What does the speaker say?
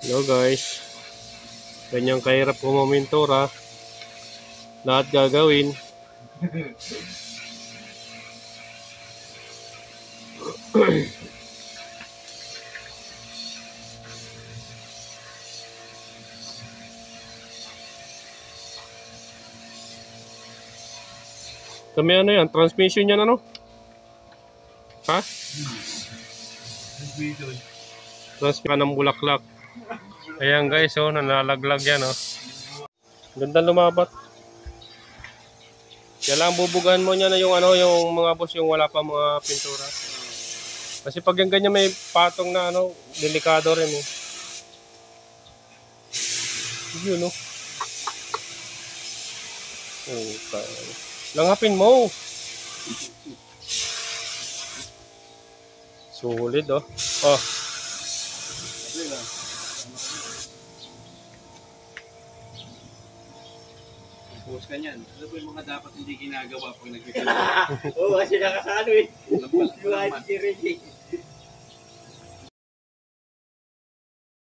Hello guys. Ganyang kahirap kumomentura. Lahat gagawin. Kami ano yan? Transmission yan ano? Ha? Transmission ng bulaklak. Ayan guys, oh, nalalaglag yan, oh. Ganda lumabat. Kailangan bubugan mo niya na yung ano, yung mga boss, yung wala pa mga pintura. Kasi pag yung ganyan may patong na ano, delikado rin eh. Yun, oh. Okay. Langapin mo. Sulit, oh. Oh. Post ka niyan. Ano ba yung mga dapat hindi ginagawa pag nagpipili? Oo, kasi nakasano eh. Yung si Reggie.